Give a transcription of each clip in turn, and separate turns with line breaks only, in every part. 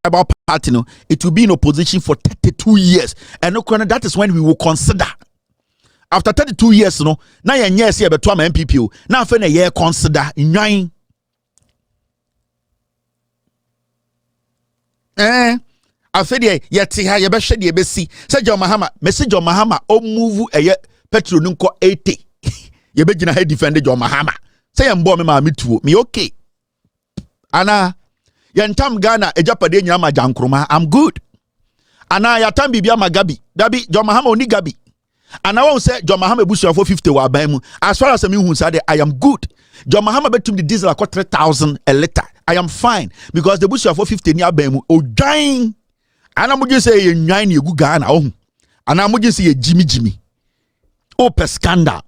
tribal party, no, it will be in opposition for 32 years. And that is when we will consider. After 32 years, no, now you're yes, yeah, but to NPP, now for a year consider in I said, yet, you better shed your bessy. Said John Mahama, message John Mahama, oh, move a year, petrol nunco 80. You begin to defend John Mahama. Say, I'm born, me too, me okay. Anna, Yantam Ghana, a Japanese Yama Jankroma, I'm good. Anna, Yatam Bibia Magabi, Dabi, John Mahama, only Gabi. And I won't say John Mahama Bush for 50 wa baimu. As far as I mean, who said I am good. John Mahama bet to the diesel at 3,000 a liter. I am fine because the Bush for 50 near baimu. Oh, dying. And I'm just say 9 you go Ghana. Oh, and I'm just say Jimmy. Oh, per scandal.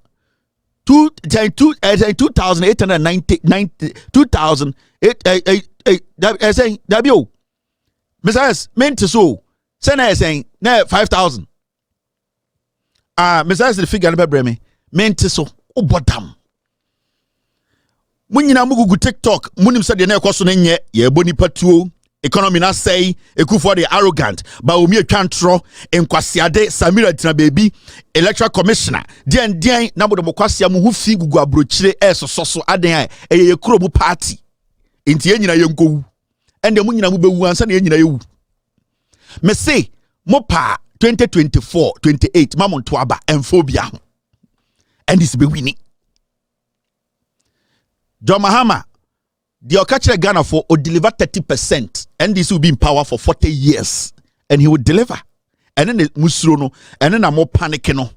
2,890 2,008 saying W. Mrs. meant to so. Sena saying 5,000. Mrs. the figure never bring me. Meant so. Oh, bottom. When you now go TikTok, Munim said the next question in ye boni patu. Economy na say for the arrogant but omi atwantro enkwasiade Samira Tina baby electoral commissioner den na bodo mokwasia mu hu fi gugu abrochire soso aden ye krobu party enti ye nyina ye nkowu ende mu nyina mu bewu ansa na ye nyina ye wu me say mo pa 2024 28 mamonto aba emphobia ho and this be winning John Mahama the Okachire Ghana for will deliver 30%, and this will be in power for 40 years, and he will deliver. And then the Musrono, and then I'm more panicking.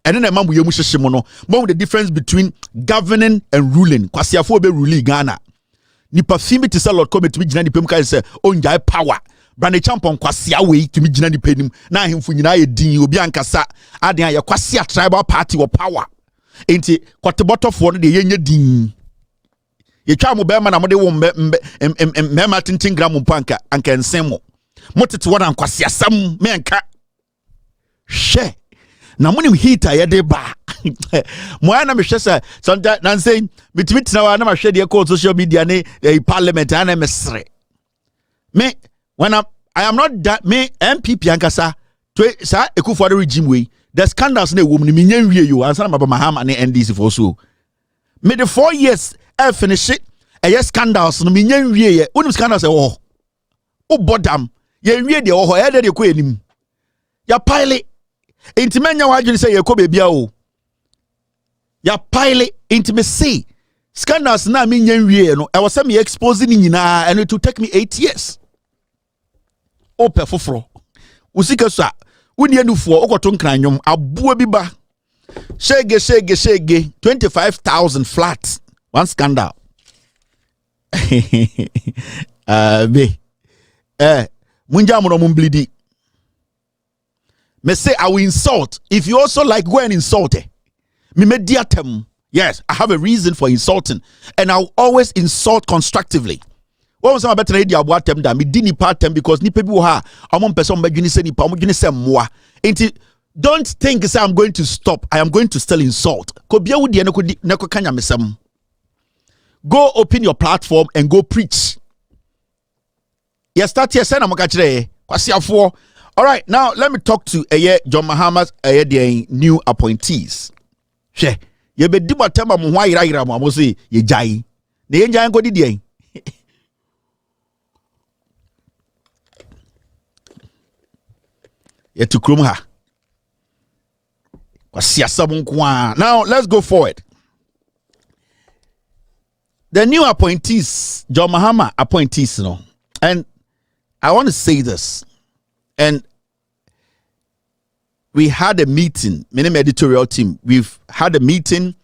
And then I'm more the difference between governing and ruling. Kwasiafo be ruling Ghana. Nipa fimi to sell come to me jina ni pemka say onjai power. Brande champon kwasia we to me jina ni penim. Na himfu nyina ye din obi ankasa aden ya kwasia tribal party or power. Enti kwateboto fo no de yenye din. Ye twa mo be ma na mo de wo mema tintin gram mpanka anka ensemo motete wona nkwase asam menka hwe na mo nim heater ye de ba mo ana me hwe say sometimes nan say mitimi tina wa na ma hwe de call social media ne parliament ana mesre me when I am not that me NPP ankasa to sa ekufo regime we the scandals na wo me nya wie yo ansa na Mahama ne NDC for so me the 4 years finish it. Yes, scandals. No, me nyen unim scandals. Oh, bodam. Ye wie de oh. Ye de ko enim. Ya pile. Inti menya wajuni say ye ko bebia o. Ya pile. Inti me say scandals na me nyen wie no. I was say me exposing nyina and it will take me 8 years. O perfofro. Usika so. Uni enufo okoto nkranwom abuo bi ba. Shege 25,000 flats. One scandal. Munja mono mumblidi. Me say I will insult. If you also like go and insult me mediatem. Yes, I have a reason for insulting, and I'll always insult constructively. What was my better idea about them that me didn't part them because ni people ha among person be gini say ni pa mo gini say moa. Don't think say I'm going to stop. I am going to still insult. Ko bia wo de ne ko kanya mesam. Go open your platform and go preach. Yes, start here. Send all right, now let me talk to John Mahama's new appointees. She, you be diba tema mo hwa ira mo say ye jai. Ne ye jai ko di dey. Ye to krom ha. Now let's go forward. The new appointees, John Mahama appointees, and I want to say this, and we had a meeting, minimum editorial team, we've had a meeting,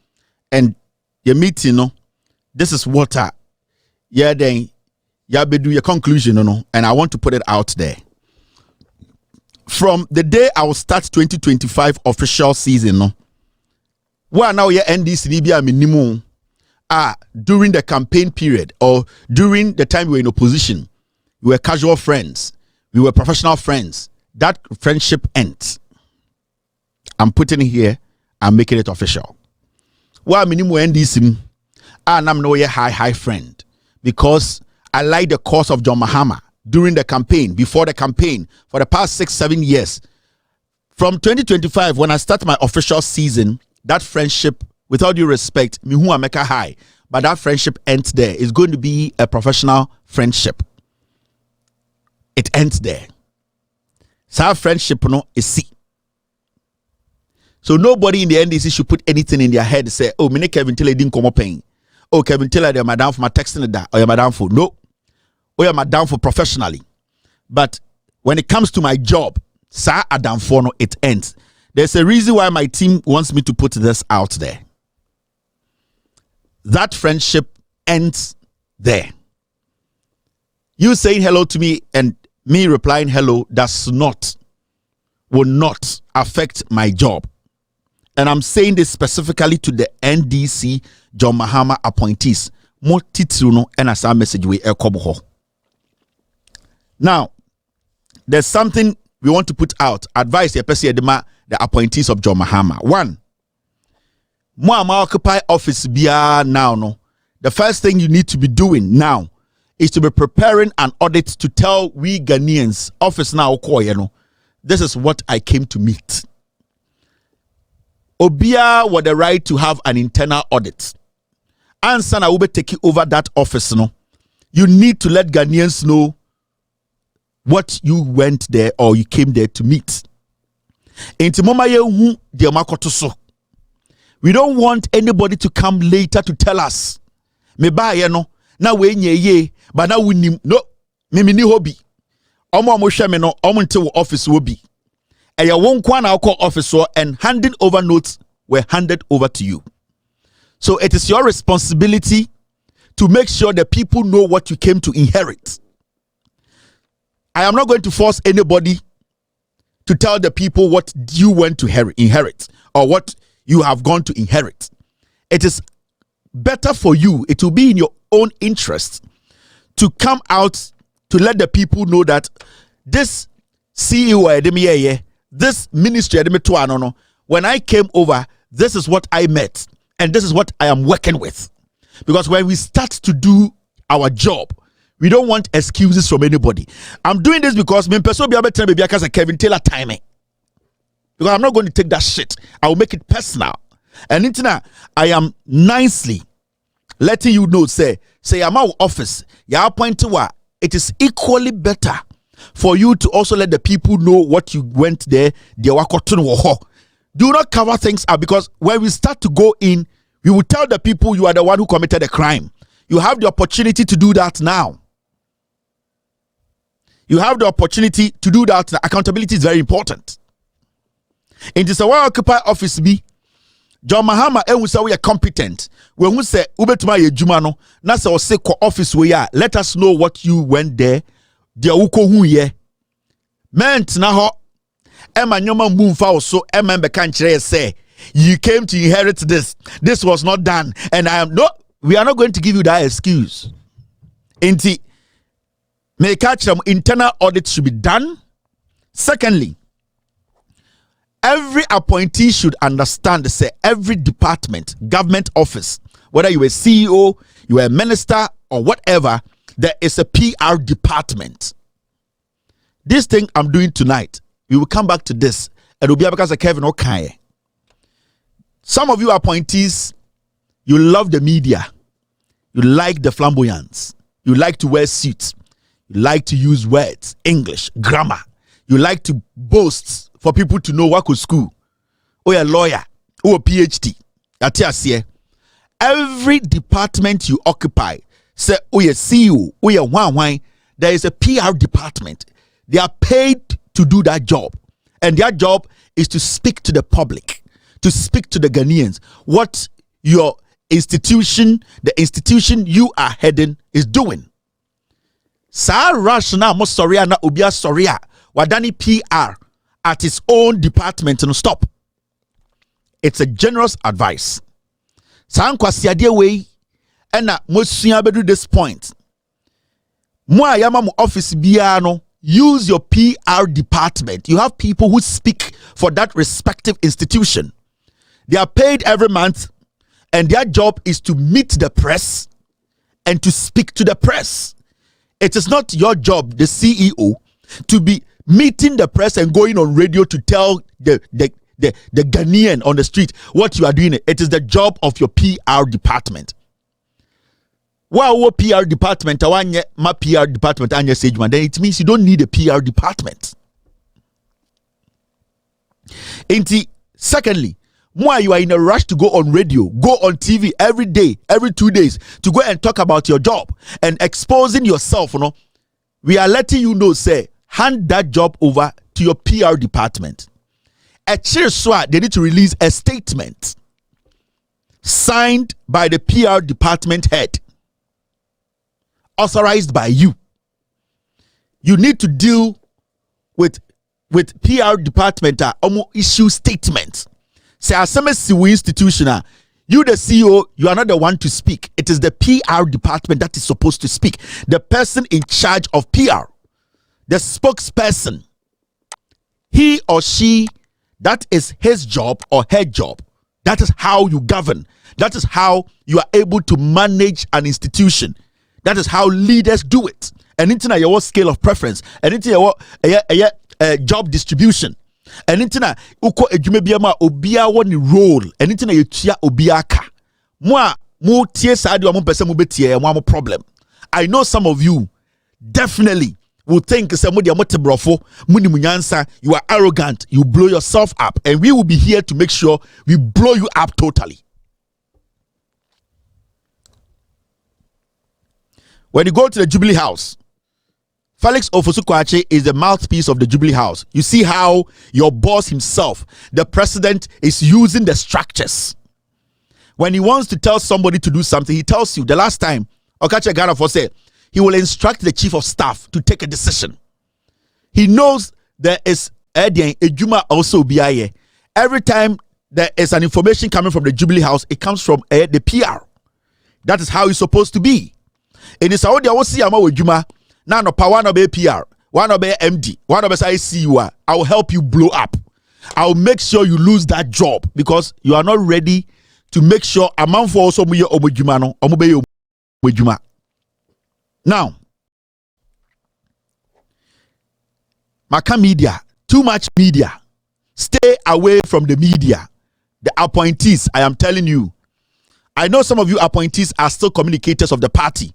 and your meeting, this is what then do your conclusion, and I want to put it out there. From the day I will start 2025 official season, where now your NDC minimum. During the campaign period or during the time we were in opposition, we were casual friends, we were professional friends. That friendship ends. I'm putting it here, I'm making it official. Well, minimum NDC, I'm no high friend because I like the cause of John Mahama during the campaign, before the campaign, for the past 6-7 years. From 2025, when I start my official season, that friendship, with all due respect, me who I make a high, but that friendship ends there. It's going to be a professional friendship. It ends there. So our friendship is see. So nobody in the NDC should put anything in their head, say, oh, me Kevin Taylor didn't come up paying. Oh, Kevin Taylor, they're madam for my texting that, or you're madam for. No. Or you're madam for professionally. But when it comes to my job, Sir Adam Fono, it ends. There's a reason why my team wants me to put this out there. That friendship ends there. You saying hello to me and me replying hello will not affect my job. And I'm saying this specifically to the NDC John Mahama appointees. Mo titruno and as our message we ekobo. Now, there's something we want to put out. Advice the appointees of John Mahama. One, mo occupy office bia now no. The first thing you need to be doing now is to be preparing an audit to tell we Ghanaians, office now, this is what I came to meet. Obia with the right to have an internal audit. And Sana will be taking over that office. No, you need to let Ghanaians know what you went there or you came there to meet. We don't want anybody to come later to tell us. Me ba ye no na we nye but now we no me ni hobby. Omo hwe me no omo nte wo office wo bi. Eya won kwa na call office and handing over notes were handed over to you. So it is your responsibility to make sure that people know what you came to inherit. I am not going to force anybody to tell the people what you went to inherit or what you have gone to inherit. It is better for you, it will be in your own interest to come out to let the people know that this CEO, this ministry, when I came over, this is what I met and this is what I am working with. Because when we start to do our job, we don't want excuses from anybody. I'm doing this because Kevin Taylor timing. Because I'm not going to take that shit. I will make it personal. And I am nicely letting you know, say I'm out of office. You point to it is equally better for you to also let the people know what you went there. Do not cover things up, because when we start to go in, we will tell the people you are the one who committed a crime. You have the opportunity to do that now. You have the opportunity to do that. Accountability is very important. In this occupy office be John Mahama say we are competent. When we say ubetuma ye juma no na say say ko office we are, let us know what you went there. Dia uko hu ye. Meant na ho Emma nyoma mumfa so Emma be kan kire say you came to inherit this. This was not done, and we are not going to give you that excuse. Inti may catch them internal audit should be done. Secondly, every appointee should understand, say, every department, government office, whether you're a CEO, you're a minister, or whatever, there is a PR department. This thing I'm doing tonight, we will come back to this. It will be because of Kevin Okaye. Some of you appointees, you love the media. You like the flamboyance. You like to wear suits. You like to use words, English, grammar. You like to boast for people to know what could school. Or a lawyer, or a PhD. Every department you occupy, say, oh, a CEO, or a one, there is a PR department. They are paid to do that job. And their job is to speak to the public, to speak to the Ghanaians, what your institution, the institution you are heading, is doing. Sa rational mo soria na obia soria wadani PR at its own department no stop. It's a generous advice. Sa nkwasiade we na mo sua bedu this point. Mo ayama mo office bia no, use your PR department. You have people who speak for that respective institution. They are paid every month, and their job is to meet the press and to speak to the press. It is not your job, the CEO, to be meeting the press and going on radio to tell the Ghanaian on the street what you are doing. It is the job of your PR department. Wow, PR department, my PR department, then it means you don't need a PR department. Secondly, why you are in a rush to go on radio, go on TV every day, every 2 days to go and talk about your job and exposing yourself, we are letting you know, say, hand that job over to your PR department. They need to release a statement signed by the PR department head, authorized by you. You need to deal with PR department issue statements. Say as a institution, you the CEO, you are not the one to speak. It is the PR department that is supposed to speak. The person in charge of PR, the spokesperson, he or she, that is his job or her job. That is how you govern. That is how you are able to manage an institution. That is how leaders do it. And into your scale of preference, and into your job distribution. And into uko ejumebiyama obia woni role. And into you tia obiaka. Moi mo tie sadi wa mo pese mo betie mo problem. I know some of you definitely will think you are arrogant, you blow yourself up, and we will be here to make sure we blow you up totally. When you go to the Jubilee House, Felix Ofosu-Kwakye is the mouthpiece of the Jubilee House. You see how your boss himself, the president, is using the structures. When he wants to tell somebody to do something, he tells you. The last time, Okache Ghana for said, he will instruct the chief of staff to take a decision. He knows there is Ejuma also BIA. Every time there is an information coming from the Jubilee House, it comes from the PR. That is how it's supposed to be. In Saudi, I will see Ejuma. Now, no power no be PR, one no be MD, one no be ICU. I will help you blow up. I will make sure you lose that job because you are not ready to make sure a man for also muye omujuma no omube omujuma. Now, Maka media, too much media. Stay away from the media. The appointees, I am telling you. I know some of you appointees are still communicators of the party.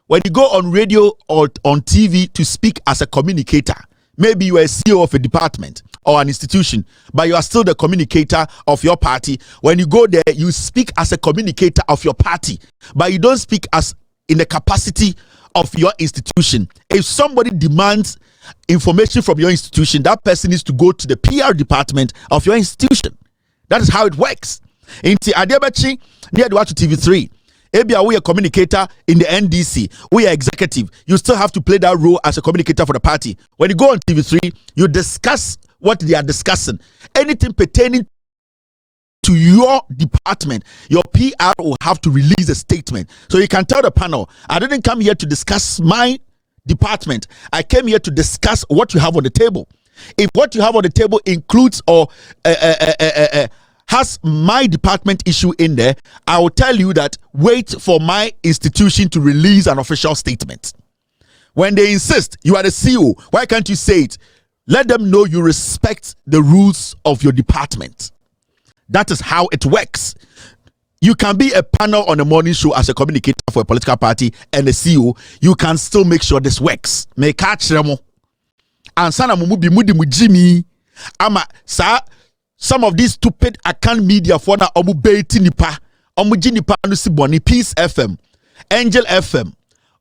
When you go on radio or on TV to speak as a communicator, maybe you are a CEO of a department or an institution, but you are still the communicator of your party. When you go there, you speak as a communicator of your party, but you don't speak as in the capacity of your institution. If somebody demands information from your institution, that person needs to go to the PR department of your institution. That is how it works. In Adebachi, near the TV3, Ebia, we are communicator in the NDC. We are executive. You still have to play that role as a communicator for the party. When you go on TV3, you discuss what they are discussing. Anything pertaining to your department, your PR will have to release a statement. So you can tell the panel, I didn't come here to discuss my department. I came here to discuss what you have on the table. If what you have on the table includes or has my department issue in there, I will tell you that wait for my institution to release an official statement. When they insist, you are the CEO, why can't you say it? Let them know you respect the rules of your department. That is how it works. You can be a panel on a morning show as a communicator for a political party and a CEO. You can still make sure this works. Me catch remo. And sana mumubi mudi mujimi. Ama sa some of these stupid account media for na omu beiti nipa. Omu jinipa nusiboni. Peace FM, Angel FM,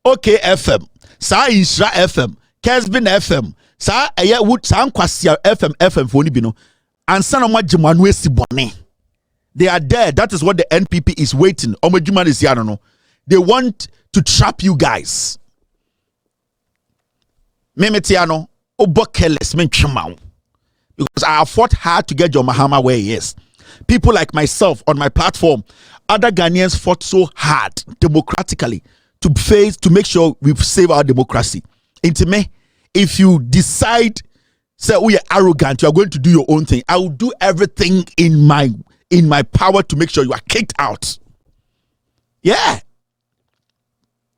OK FM, sa Isra FM, Kesbin FM, sa aya wood sa Nkwasia FM for bino. And sana mwa jimwanwe siboni. They are there. That is what the NPP is waiting. Omojuman is here. They want to trap you guys. Memetiano, obokeles menchumau. Because I have fought hard to get John Mahama where he is. People like myself on my platform, other Ghanaians fought so hard democratically to make sure we save our democracy. Into me, if you decide, say we are arrogant, you are going to do your own thing, I will do everything in my power to make sure you are kicked out. Yeah.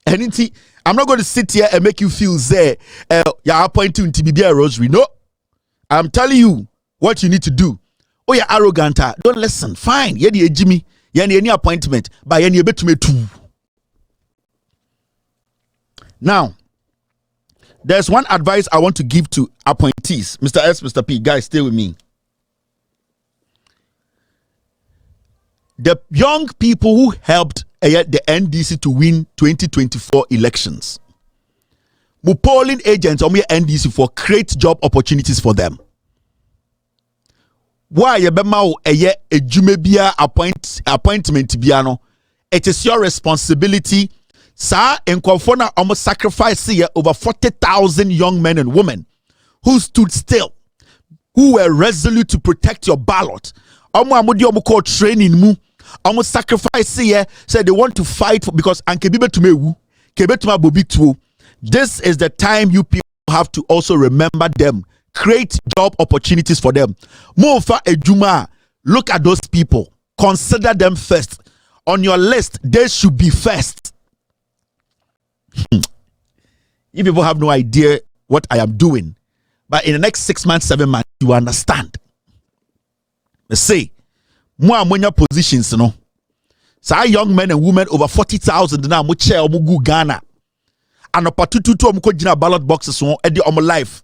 And I'm not going to sit here and make you feel there. You're appointing to be a rosary. No, I'm telling you what you need to do. Oh, you're arrogant. Don't listen. Fine. Yeah, the Jimmy. Yeah, any appointment. But yeah, bet to me too. Now, there's one advice I want to give to appointees. Mr. S, Mr. P, guys, stay with me. The young people who helped the NDC to win 2024 elections, mu polling agents on NDC for create job opportunities for them. Why you be ma a jumebia appointment biano? It is your responsibility. Sir, in Kwafona almost sacrificed here over 40,000 young men and women who stood still, who were resolute to protect your ballot. Call training mu. Almost sacrifice here, said they want to fight for, because this is the time you people have to also remember them. Create job opportunities for them. Mofa Ejuma, look at those people. Consider them first. On your list, they should be first. You people have no idea what I am doing. But in the next 6 months, 7 months, you understand. Let's say, more positions, you know. So young men and women over 40,000 now, much share omugu Ghana. And opportunity to omuko ballot boxes on edi omu life.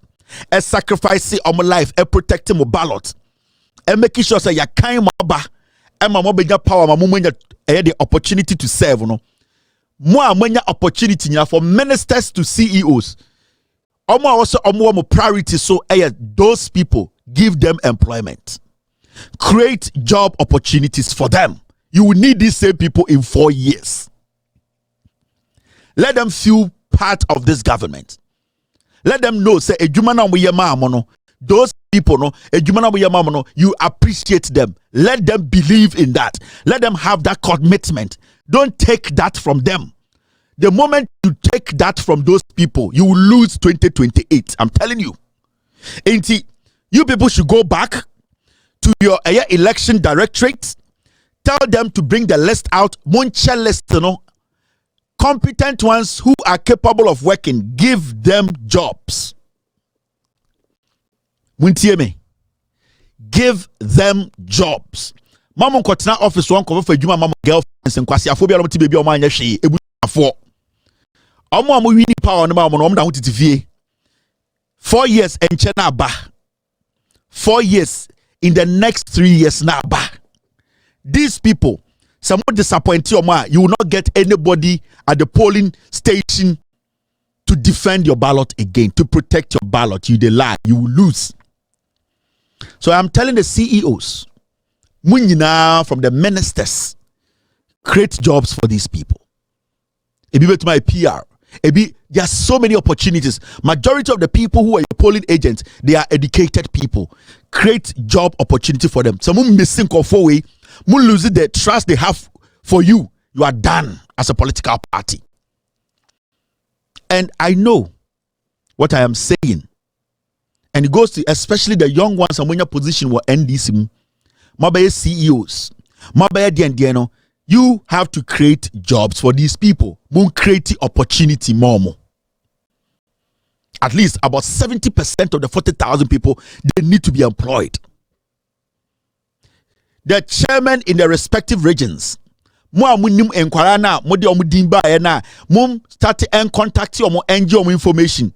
A sacrifice omu life, a protecting my ballot. And making sure say ya kind maba. And my mobile power, my mumenya the opportunity to serve, you know. More opportunity for ministers to CEOs. Also priority, so those people, give them employment. Create job opportunities for them. You will need these same people in 4 years. Let them feel part of this government. Let them know, say, those people, you appreciate them. Let them believe in that. Let them have that commitment. Don't take that from them. The moment you take that from those people, you will lose 2028. I'm telling you. You people should go back to your election directorate. Tell them to bring the list out. Muncha list, you know. Competent ones who are capable of working. Give them jobs. Muntieme. Give them jobs. Mama Kotina office one cover for Juma Mama girlfriends and Kwasiaphobia to baby or mine she able for. Omo winning power no mama no down to 4 years and chena ba. 4 years in the next 3 years now ba. These people, some disappoint you, you will not get anybody at the polling station to defend your ballot again, to protect your ballot. You lie, you will lose. So I'm telling the CEOs, from the ministers, create jobs for these people. It be to my PR. There are so many opportunities. Majority of the people who are your polling agents, they are educated people. Create job opportunity for them. Some missing way, lose the trust they have for you. You are done as a political party. And I know what I am saying. And it goes to especially the young ones and when your position were NDC. Mobile CEOs, mobile DNDNO, you have to create jobs for these people. Moon create opportunity more. At least about 70% of the 40,000 people, they need to be employed. The chairman in the respective regions, mo amunim enkwara na mo de omudimba na mom start and contact you NGO information.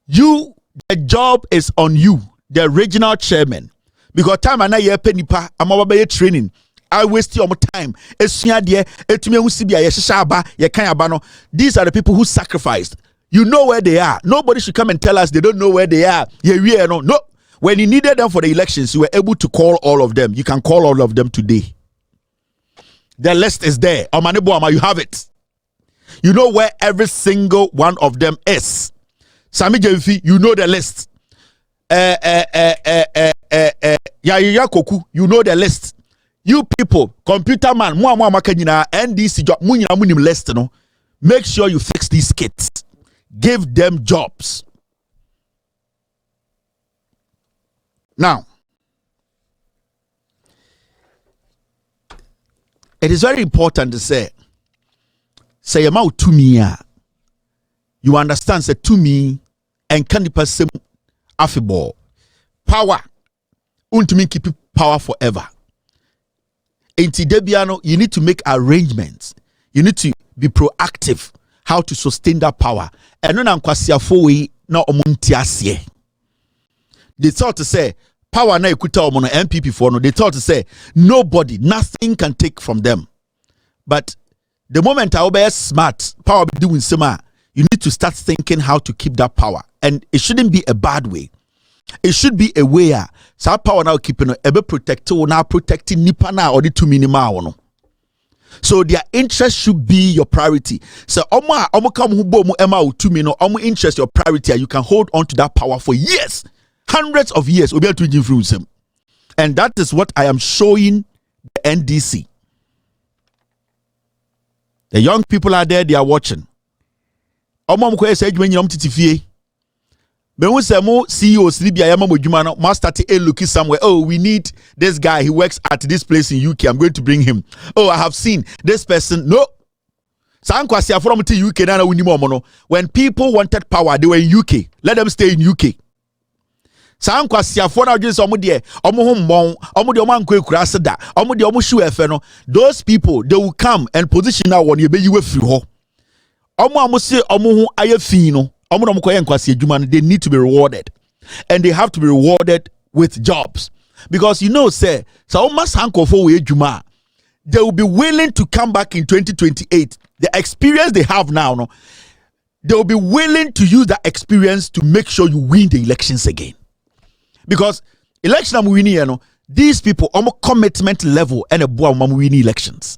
You, the job is on you, the regional chairman. Because time and I penipa amabaye training. I waste your time. These are the people who sacrificed. You know where they are. Nobody should come and tell us they don't know where they are. No. When you needed them for the elections, you were able to call all of them. You can call all of them today. The list is there. You have it. You know where every single one of them is. Sami Jemfi, you know the list. You know the list. You people, computer man, NDC job, list, no. Make sure you fix these kids. Give them jobs. Now, it is very important to say about to me, you understand say to me and can the person affable power untumi keep power forever. Enti debiano, you need to make arrangements. You need to be proactive how to sustain that power. And no nankwasiafo we na omuntiasie. They thought to say power na ikuta omono NPP for no. They thought to say nobody, nothing can take from them. But the moment I be smart, power be doing sima, you need to start thinking how to keep that power. And it shouldn't be a bad way. It should be a way. So power now keeping ebe protector now protecting nipa na or the 2 minima no. So their interest should be your priority. So omo come who bo mu ema o 2 mino omo interest your priority. You can hold on to that power for years, hundreds of years. Obi to influence him, and that is what I am showing the NDC. The young people are there. They are watching. Omo mo kwese adwuma nyina mtitifie. Me who say mo CEOs Libya yama mo dwuma no must start a looking somewhere. Oh, we need this guy. He works at this place in UK. I'm going to bring him. Oh, I have seen this person. No. Sankwasi from to UK na wuni mo no. When people wanted power, they were in UK. Let them stay in UK. Sankwasi afọ na just omo de omo ho mbon, omo de omo anko ekura seda, omo de omo shoe efe no. Those people they will come and position now one ye be yiwe free ho. Omo amose omo ho aye fi no. They need to be rewarded, and they have to be rewarded with jobs, because you know, say so almost they will be willing to come back in 2028. The experience they have now, no, they will be willing to use that experience to make sure you win the elections again. Because election I'm winning, you know, these people almost commitment level and a boy winning elections.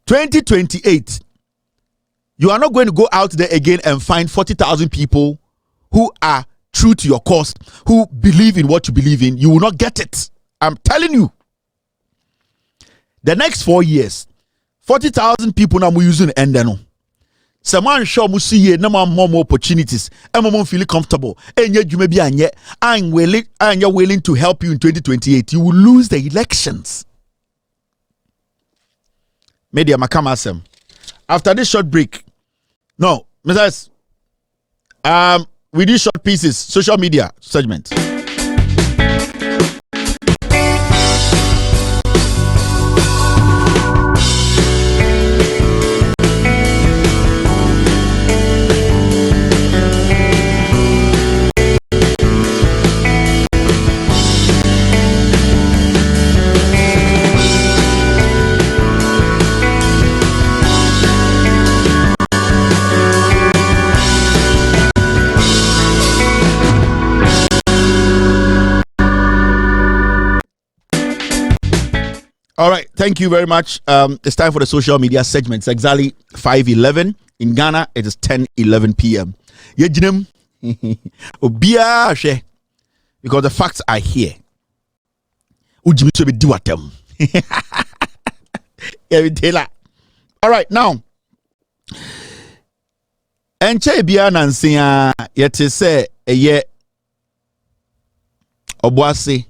2028. You are not going to go out there again and find 40,000 people who are true to your cause, who believe in what you believe in. You will not get it. I'm telling you. The next 4 years, 40,000 people now using endeno. Someone show me see no more opportunities. I'm feeling comfortable. And yet you may be I'm willing to help you in 2028. You will lose the elections. Media Makamasem. After this short break, no, Mrs. We do short pieces, social media segment. All right, thank you very much. It's time for the social media segment. It's exactly 5:11 in Ghana. It is 10:11 p.m. Yejinem obiya because the facts are here. Ujimi to be do at them. All right, now. Enche biya nansia yete se eye obuase.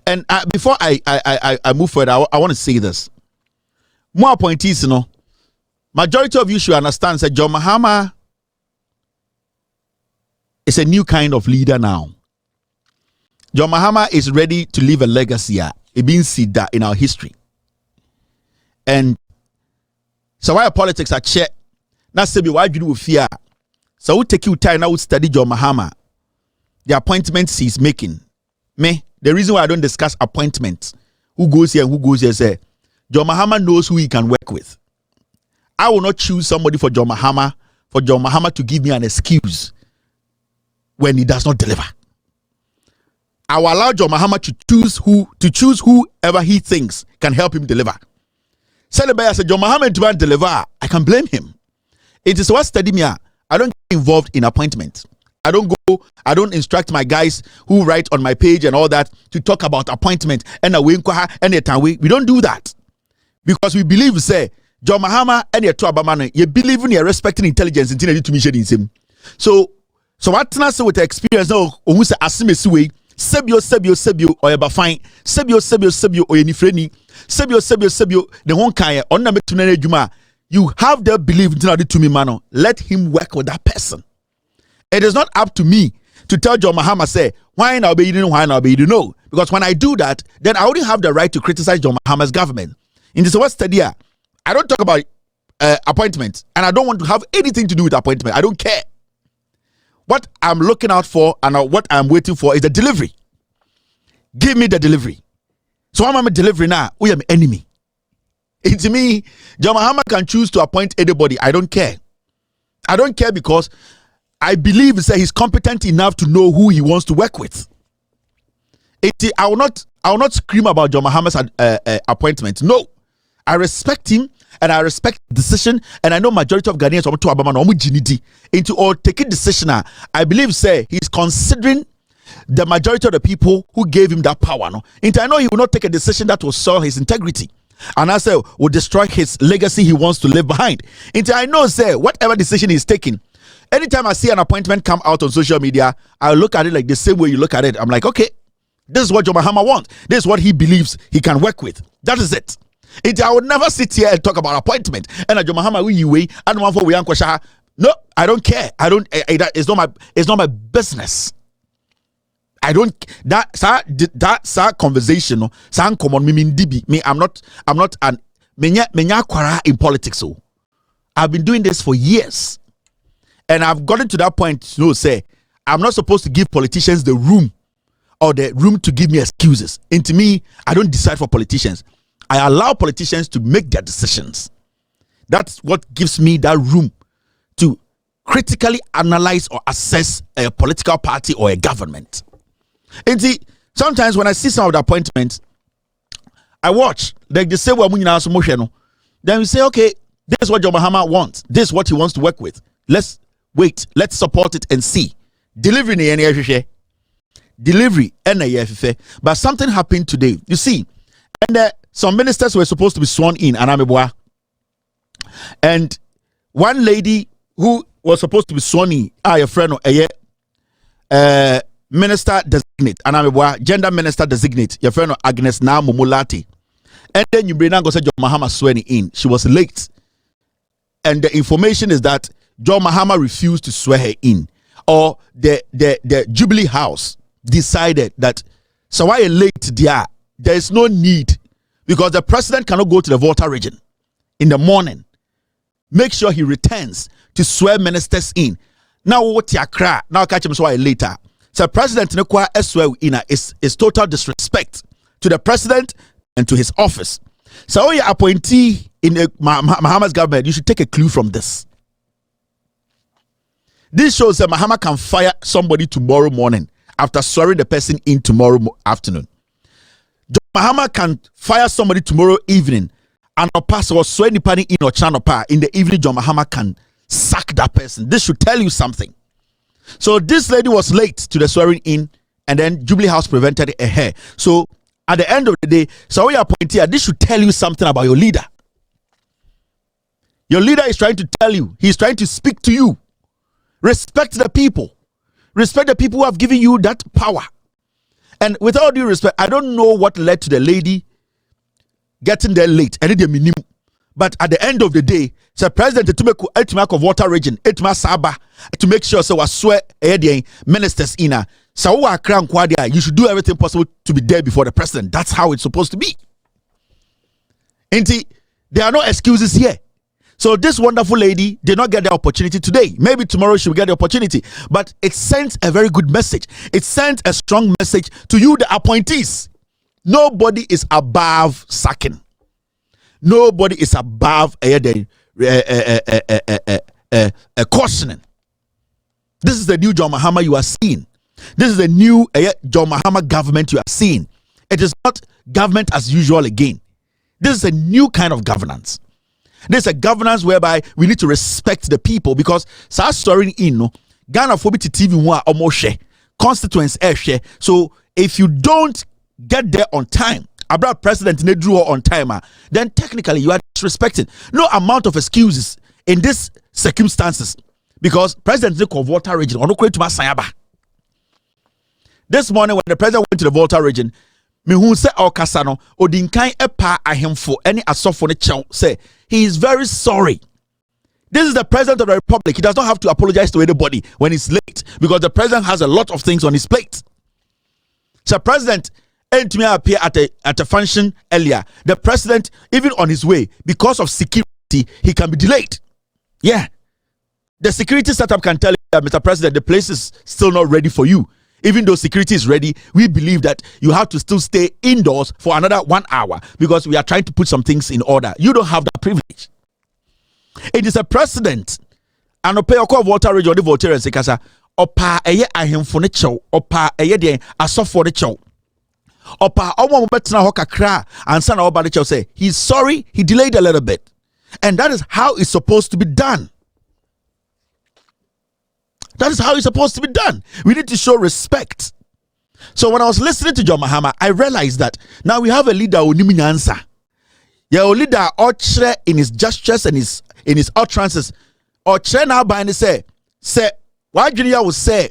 And before I move further, I want to say this. More appointees, you know, majority of you should understand that John Mahama is a new kind of leader now. John Mahama is ready to leave a legacy. It being said that in our history. And so why politics are check? Now say why do you fear? So we take you time now to study John Mahama, the appointments he's making. The reason why I don't discuss appointments, who goes here and who goes here, say John Mahama knows who he can work with. I will not choose somebody for John Mahama to give me an excuse when he does not deliver. I will allow John Mahama to choose whoever he thinks can help him deliver. Celebrate as a John Mahama to deliver, I can blame him. It is what study me. I don't get involved in appointments. I don't instruct my guys who write on my page and all that to talk about appointment and we don't do that, because we believe say John Mahama and your two abamane you believe in your respecting intelligence in to mission in him. So what na say with the experience now who say asimesi way sebio or eba fine sebio or any friendly sebio the one kind on na metu na adwuma you have the belief to me, man. Let him work with that person. It is not up to me to tell John Mahama, say, why now be you, why now be you know. Because when I do that, then I wouldn't have the right to criticize John Mahama's government. In this West study, I don't talk about appointments, and I don't want to have anything to do with appointment. I don't care. What I'm looking out for and what I'm waiting for is the delivery. Give me the delivery. So I'm a delivery now. We are my enemy. It's me. John Mahama can choose to appoint anybody. I don't care. I don't care because I believe that he's competent enough to know who he wants to work with. I will not scream about John Mahama's appointment. No, I respect him and I respect the decision, and I know majority of Ghanaians want to abama into or taking decision. I believe he's considering the majority of the people who gave him that power. No, and I know he will not take a decision that will soil his integrity, and I say will destroy his legacy he wants to leave behind. And I know whatever decision he's taking. Anytime I see an appointment come out on social media, I look at it like the same way you look at it. I'm like, okay, this is what John Mahama wants. This is what he believes he can work with. That is it. I would never sit here and talk about appointment. And John Mahama, I don't want for we. No, I don't care. I don't. It's not my business. I don't. That conversation. No, common me. I'm not an menya kwara in politics. So I've been doing this for years. And I've gotten to that point to say I'm not supposed to give politicians the room to give me excuses. And to me, I don't decide for politicians. I allow politicians to make their decisions. That's what gives me that room to critically analyze or assess a political party or a government. And see, sometimes when I see some of the appointments, I watch, like they say, then we say, okay, this is what John Mahama wants. This is what he wants to work with. Let's wait, let's support it and see. Delivery, but something happened today. You see, and some ministers were supposed to be sworn in, and one lady who was supposed to be sworn in, a friend of minister designate, gender minister designate, your friend Agnes Na Mumulati, and then you bring go say John Mahama swearing in. She was late, and the information is that John Mahama refused to swear her in, or the Jubilee House decided that so why late there is no need, because the president cannot go to the Volta region in the morning. Make sure he returns to swear ministers in. Now what you cry now catch him so why later. So president swear in is total disrespect to the president and to his office. So you appointee in Mahama's government, you should take a clue from this. This shows that Mahama can fire somebody tomorrow morning after swearing the person in tomorrow afternoon. Mahama can fire somebody tomorrow evening and pass or swear anybody in or channel in the evening. John Mahama can sack that person. This should tell you something. So this lady was late to the swearing in, and then Jubilee House prevented her. So at the end of the day, so we are pointing here, this should tell you something about your leader. Your leader is trying to tell you, he's trying to speak to you. Respect the people. Respect the people who have given you that power. And with all due respect, I don't know what led to the lady getting there late. But at the end of the day, the president to make of Water region, to make sure so I swear ministers in you should do everything possible to be there before the president. That's how it's supposed to be. And there are no excuses here. So this wonderful lady did not get the opportunity today. Maybe tomorrow she will get the opportunity. But it sends a very good message. It sends a strong message to you, the appointees. Nobody is above sacking. Nobody is above cautioning. This is the new John Mahama you are seeing. This is the new John Mahama government you are seeing. It is not government as usual again. This is a new kind of governance. There's a governance whereby we need to respect the people, because sa story in no Ghana Phobity TV wa almost constituents share. So if you don't get there on time, about president ne drew on timer, then technically you are disrespected. No amount of excuses in these circumstances, because president ne Volta region or no to Masayaba. This morning when the president went to the Volta region, me who say or kasano or dinkai epa ahemfo any asofo ne chao say he is very sorry. This is the president of the republic. He does not have to apologize to anybody when he's late, because the president has a lot of things on his plate. So president to me appear at a function earlier. The president, even on his way, because of security, he can be delayed. Yeah. The security setup can tell you that, Mr. President, the place is still not ready for you. Even though security is ready, we believe that you have to still stay indoors for another 1 hour because we are trying to put some things in order. You don't have that privilege. It is a precedent. And pay a call water region, the voter and sekasa, opa eye ahemfo ne chew, opa eye de asofo de chew. Opa omo betena ho kakra ansa na oba de chew say he's sorry, he delayed a little bit. And that is how it's supposed to be done. That is how it's supposed to be done. We need to show respect. So when I was listening to John Mahama, I realized that now we have a leader who nimi answer. Yeah, a leader ochre in his gestures and in his utterances. Ochre now by say why Junior will say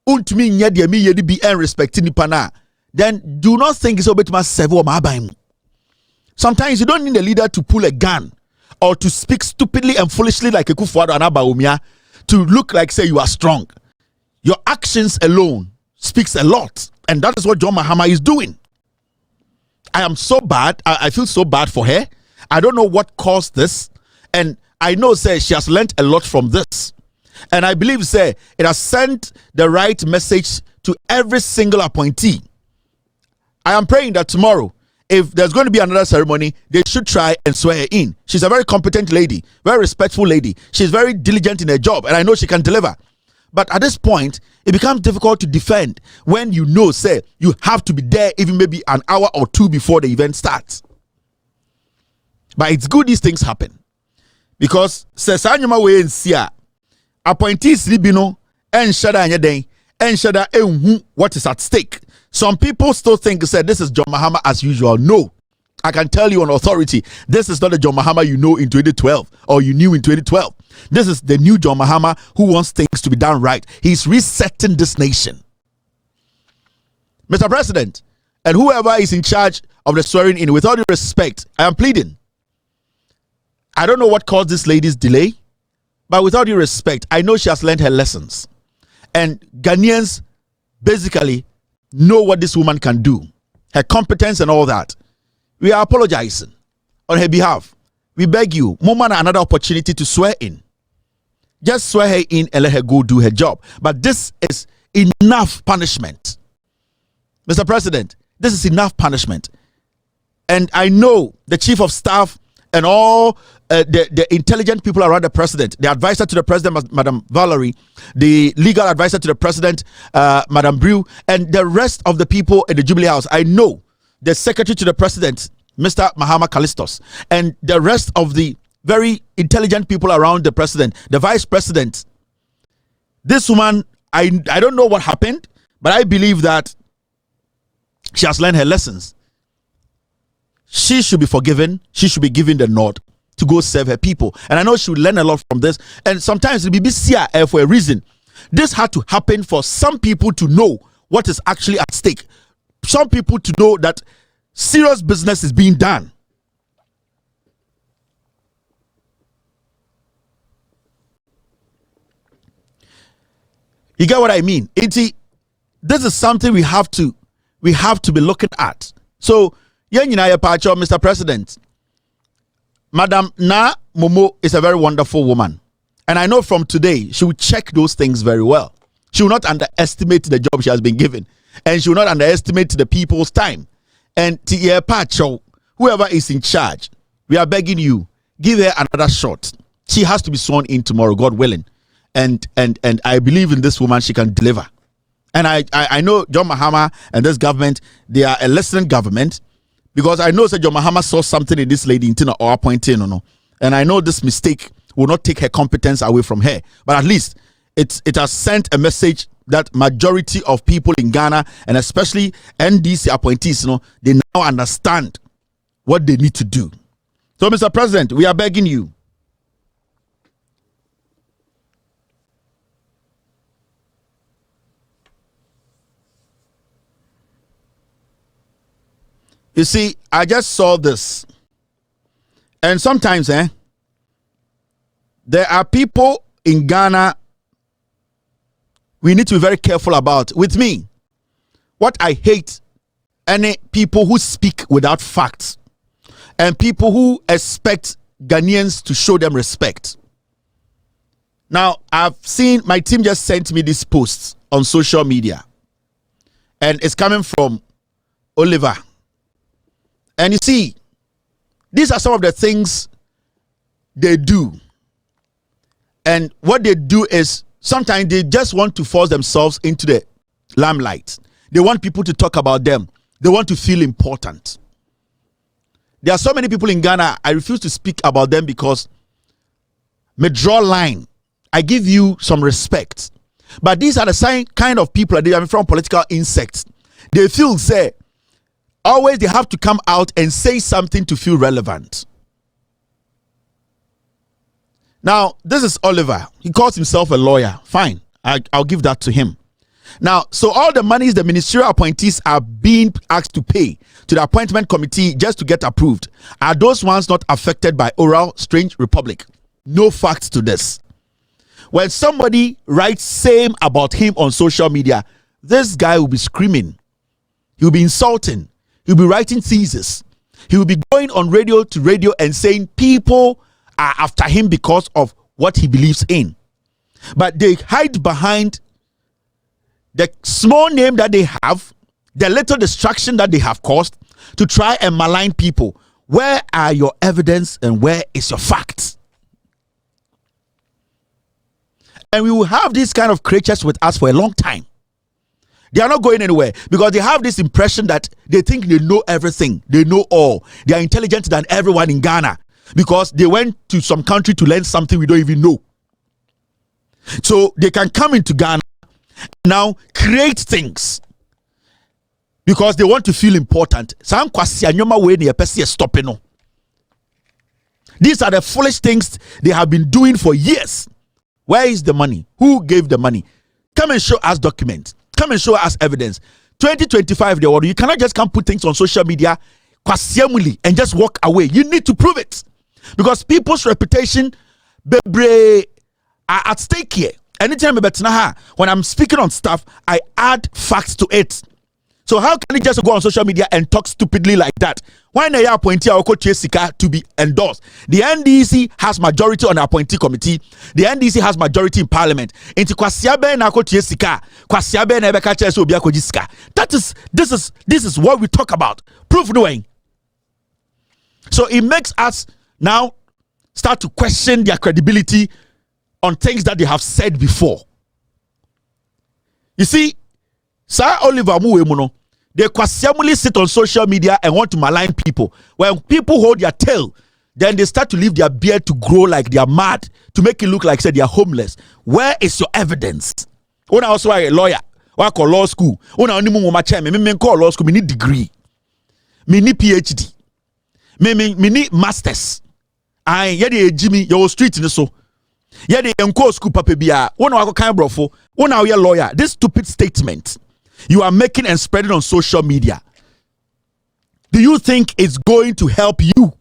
untumi nya de me yedi be and respect nipa na, then do not think it's obet must serve or my. Sometimes you don't need a leader to pull a gun or to speak stupidly and foolishly like a Kufuor and Abaumia to look like say you are strong. Your actions alone speaks a lot, and that is what John Mahama is doing. I am so bad. I feel so bad for her. I don't know what caused this, and I know say she has learned a lot from this, and I believe say it has sent the right message to every single appointee. I am praying that tomorrow, if there's going to be another ceremony, they should try and swear her in. She's a very competent lady, very respectful lady. She's very diligent in her job, and I know she can deliver. But at this point, it becomes difficult to defend when you know, say, you have to be there even maybe an hour or two before the event starts. But it's good these things happen. Because, says Anyama we in Sia, appointees Libino, and Shada Anyadeng, and Shada Ehu, what is at stake. Some people still think, say, this is John Mahama as usual. No. I can tell you on authority, this is not the John Mahama you know in 2012 or you knew in 2012. This is the new John Mahama who wants things to be done right. He's resetting this nation. Mr. President, and whoever is in charge of the swearing in, with all due respect, I am pleading. I don't know what caused this lady's delay, but with all due respect, I know she has learned her lessons. And Ghanaians basically know what this woman can do, her competence and all that. We are apologizing on her behalf. We beg you, Moma, another opportunity to swear in. Just swear her in and let her go do her job. But this is enough punishment. Mr. President, this is enough punishment. And I know the chief of staff and all the intelligent people around the president, the advisor to the president, Madam Valerie, the legal advisor to the president, Madam Brew, and the rest of the people in the Jubilee House. I know the secretary to the president, Mr. Mahama Kalistos, and the rest of the very intelligent people around the president, the vice president. This woman, I don't know what happened, but I believe that she has learned her lessons. She should be forgiven. She should be given the nod to go serve her people. And I know she will learn a lot from this. And sometimes it will be CIF for a reason. This had to happen for some people to know what is actually at stake. Some people to know that serious business is being done. You get what I mean? This is something we have to be looking at. So, Mr. President, Madam Na Momo is a very wonderful woman. And I know from today, she will check those things very well. She will not underestimate the job she has been given. And she will not underestimate the people's time. And Pacho, whoever is in charge, we are begging you, give her another shot. She has to be sworn in tomorrow, God willing. And I believe in this woman, she can deliver. And I know John Mahama and this government, they are a listening government, because I know that John Mahama saw something in this lady or appointing, and I know this mistake will not take her competence away from her. But at least it has sent a message that majority of people in Ghana, and especially NDC appointees, they now understand what they need to do. So, Mr. President, we are begging you. You see, I just saw this, And sometimes, there are people in Ghana we need to be very careful about. With me, what I hate, any people who speak without facts and people who expect Ghanaians to show them respect. Now, I've seen my team just sent me this post on social media, and it's coming from Oliver. And you see, these are some of the things they do. And what they do is sometimes they just want to force themselves into the limelight. They want people to talk about them. They want to feel important. There are so many people in Ghana, I refuse to speak about them because me draw line. I give you some respect. But these are the kind of people that they are from political insects. They feel, say, always they have to come out and say something to feel relevant. Now, this is Oliver. He calls himself a lawyer. Fine. I'll give that to him. Now, so all the monies the ministerial appointees are being asked to pay to the appointment committee just to get approved, are those ones not affected by oral strange republic? No facts to this. When somebody writes same about him on social media, this guy will be screaming. He will be insulting. He will be writing thesis. He will be going on radio to radio and saying people are after him because of what he believes in. But they hide behind the small name that they have, the little distraction that they have caused to try and malign people. Where are your evidence and where is your facts? And we will have these kind of creatures with us for a long time. They are not going anywhere because they have this impression that they think they know everything. They know all. They are intelligent than everyone in Ghana because they went to some country to learn something we don't even know. So they can come into Ghana and now create things because they want to feel important. These are the foolish things they have been doing for years. Where is the money? Who gave the money? Come and show us documents. Come and show us evidence. 2025, you cannot just come put things on social media and just walk away. You need to prove it. Because people's reputation are at stake here. Anytime when I'm speaking on stuff, I add facts to it. So how can you just go on social media and talk stupidly like that? Why not appointee PRPHECY to be endorsed? The NDC has majority on the appointee committee. The NDC has majority in parliament. This is what we talk about. Proof doing. So it makes us now start to question their credibility on things that they have said before. You see, Sir Oliver Muemuno, they quasiamuli sit on social media and want to malign people. When people hold their tail, then they start to leave their beard to grow like they are mad, to make it look like say they are homeless. Where is your evidence? When I also a lawyer, I call law school. When I only me call law school, me need degree, me need PhD, me need masters. I yedi Jimmy your street in so. Yedi enko school papa bia. When I go kind brofo. When I a lawyer, this stupid statement you are making and spreading on social media, do you think it's going to help you?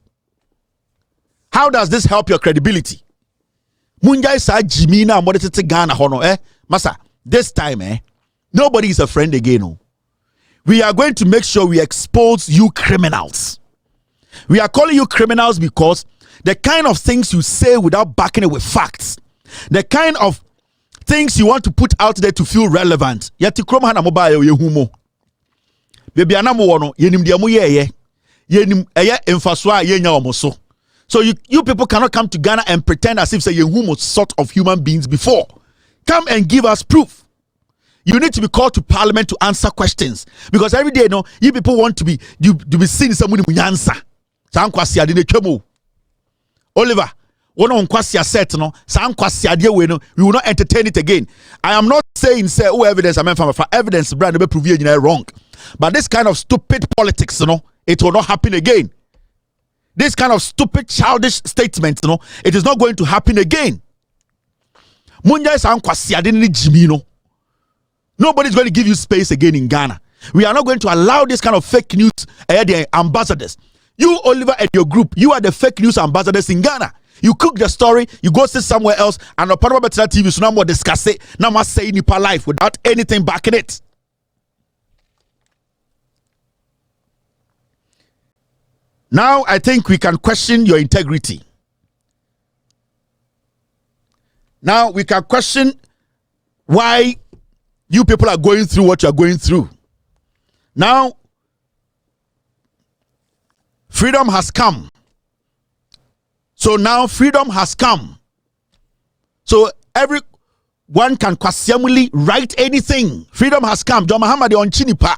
How does this help your credibility? Munjai sa Jimina modetete Ghana hono masa this time nobody is a friend again. Oh. We are going to make sure we expose you criminals. We are calling you criminals because the kind of things you say without backing it with facts, the kind of things you want to put out there to feel relevant. Yeti kroma na mobile ye humo. Baby anamo wono yenim dia mo ye yenim emfaswa ye nya omoso. So you people cannot come to Ghana and pretend as if say ye humo sort of human beings before. Come and give us proof. You need to be called to parliament to answer questions because every day you people want to be seen someone who answer. Sankwasi ade ne twemo. Oliver, we will not entertain it again. I am not saying say evidence I meant for evidence brand be prove you wrong. But this kind of stupid politics, it will not happen again. This kind of stupid childish statement, it is not going to happen again. Nobody is going to give you space again in Ghana. We are not going to allow this kind of fake news ambassadors. You, Oliver, and your group, you are the fake news ambassadors in Ghana. You cook the story, you go sit somewhere else, and on Parliamentary TV, so now more discuss it, now more say Nipa life without anything backing it. Now I think we can question your integrity. Now we can question why you people are going through what you are going through. Now, freedom has come. So now freedom has come. So everyone can quasiamuli write anything. Freedom has come. John Muhammad on Chinipa.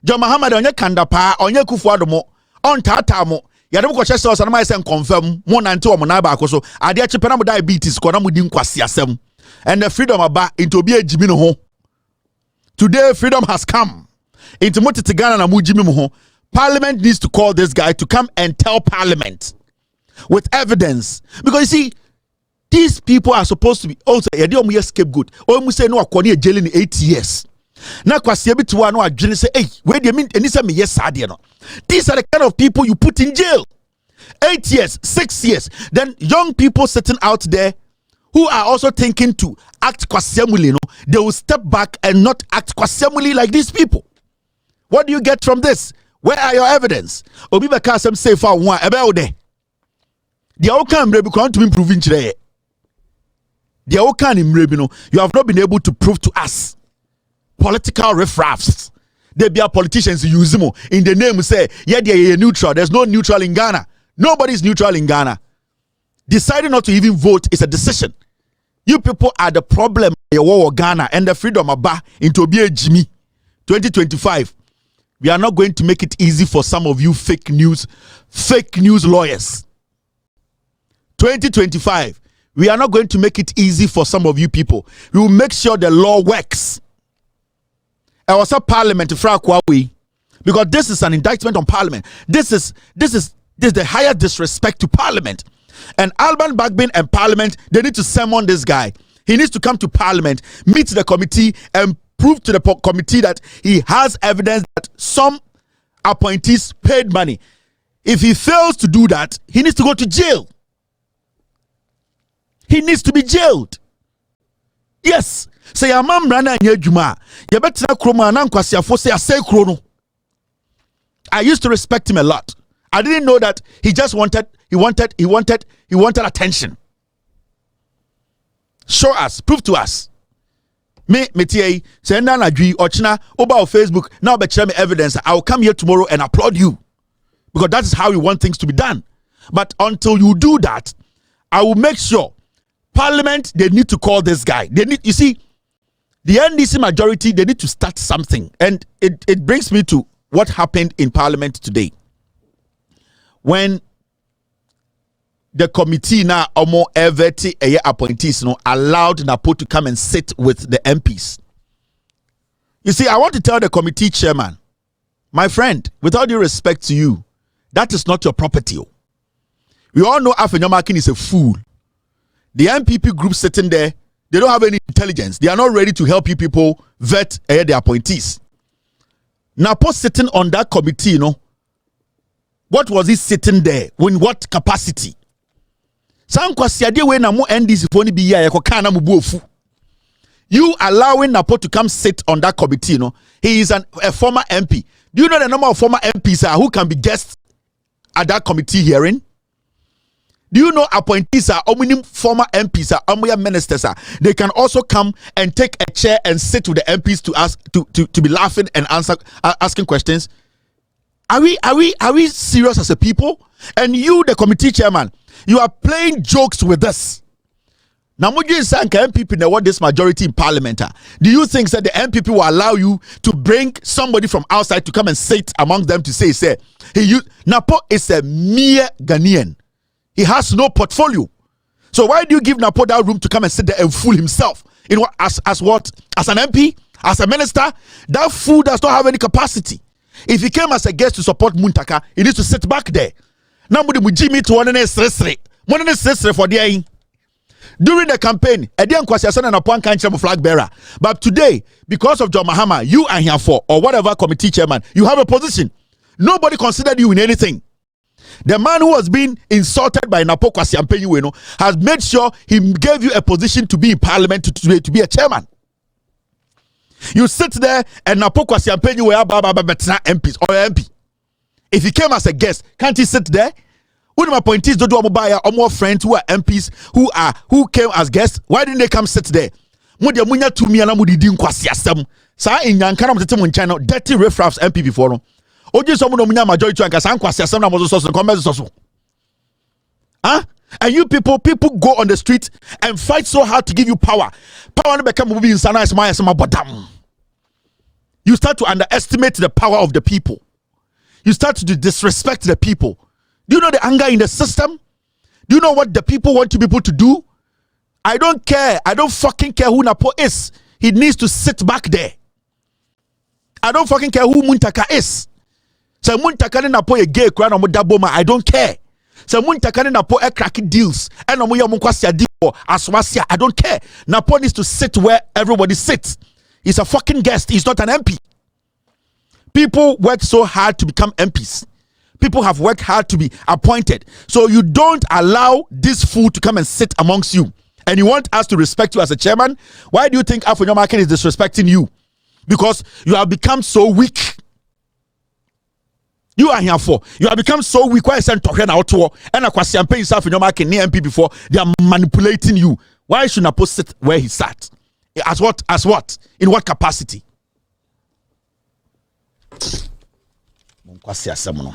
John Muhammad on Kandapa, on Yakufuadomo, on Tatamo. Yadam Kochester and myself confirm one and two Monaba Koso. Adia Chipanamo diabetes, Konamudin Quasiasem. And the freedom about into be a Jimino. Today, freedom has come. Into Motitigana and Mujimiho. Parliament needs to call this guy to come and tell Parliament with evidence. Because you see, these people are supposed to be also a scapegoat. Or we say no, Akoni jail in 8 years. Now, Kwasiabi to one or say, hey, where do you mean? And this is yes, Sadiano. These are the kind of people you put in jail. 8 years, 6 years. Then young people sitting out there who are also thinking to act kwasiamuli, they will step back and not act kwasiamuli like these people. What do you get from this? Where are your evidence? Obi beka some say for one about there. The outcome may be going to improve in today. The outcome you have not been able to prove to us. Political riffraffs. They be politicians use them in the name say, yeah, they are neutral. There's no neutral in Ghana. Nobody's neutral in Ghana. Deciding not to even vote is a decision. You people are the problem in war Ghana and the freedom of into be a Jimmy 2025. We are not going to make it easy for some of you fake news lawyers. 2025, we are not going to make it easy for some of you people. We will make sure the law works. I was a parliament because this is an indictment on parliament. This is the higher disrespect to parliament. And Alban Bagbin and parliament, they need to summon this guy. He needs to come to parliament, meet the committee, and prove to the committee that he has evidence that some appointees paid money. If he fails to do that, he needs to go to jail. He needs to be jailed. Yes. Say a man rana nyejuma. You better kroma na nkwasiafo say say krono. I used to respect him a lot. I didn't know that he just wanted attention. Show us, prove to us. Me tie say na adwi ochina over Facebook now be share me evidence. I will come here tomorrow and applaud you. Because that is how you want things to be done. But until you do that, I will make sure Parliament, they need to call this guy. They need, you see, the NDC majority, they need to start something. And it brings me to what happened in Parliament today. When the committee now almost every appointees allowed Napo to come and sit with the MPs. You see, I want to tell the committee chairman, my friend, with all due respect to you, that is not your property. We all know Afenyomakin is a fool. The NPP group sitting there, they don't have any intelligence. They are not ready to help you people vet the appointees. Napo sitting on that committee, what was he sitting there? In what capacity? You allowing Napo to come sit on that committee, he is a former MP. Do you know the number of former MPs who can be guests at that committee hearing? Do you know appointees are former MPs are ministers are? They can also come and take a chair and sit with the MPs to ask to be laughing and asking questions. Are we serious as a people? And you, the committee chairman, you are playing jokes with us. Now, Muji Sanka MPP know what this majority in Parliament are. Do you think that the MPP will allow you to bring somebody from outside to come and sit among them to say Napo is a mere Ghanaian. He has no portfolio. So why do you give Napo that room to come and sit there and fool himself? In what as what? As an MP? As a minister? That fool does not have any capacity. If he came as a guest to support Muntaka, he needs to sit back there. Now Jimmy to one for the during the campaign, and flag bearer. But today, because of John Mahama, you are here for or whatever committee chairman, you have a position. Nobody considered you in anything. The man who was being insulted by Napo Kwasi Ampenyi has made sure he gave you a position to be in parliament, to be a chairman. You sit there and Napo Kwasi Ampenyi MPs or MP. If he came as a guest, can't he sit there? One of my appointees do more friends who are MPs who came as guests. Why didn't they come sit there? Mudia munya to me and Mudi Kwasi Asem. Sa in Yankana Mutatim China, dirty riffraffs MP before no. Oji someone munya majority and Kasan Kwasi Asem na mozo soso kombe soso. Huh? And you people go on the street and fight so hard to give you power. Power no become movie in sana esma esma bodam. You start to underestimate the power of the people. You start to disrespect the people. Do you know the anger in the system? Do you know what the people want people to do? I don't care. I don't fucking care who Napo is. He needs to sit back there. I don't fucking care who Muntaka is. So Muntaka ni Napo a gay crown or Mudaboma. I don't care. So Muntaka ni Napo a cracky deals. And Omuya Munkwasia deal Aswasia. I don't care. Napo needs to sit where everybody sits. He's a fucking guest. He's not an MP. People work so hard to become MPs. People have worked hard to be appointed. So you don't allow this fool to come and sit amongst you. And you want us to respect you as a chairman? Why do you think Afonyomakin is disrespecting you? Because you have become so weak. You are here for. You have become so weak. Why is it talking out to and Kwasi Ampenyi Afonyomakin near MP before? They are manipulating you. Why should Napo sit where he sat? As what? As what? In what capacity? Kwasi Asem no.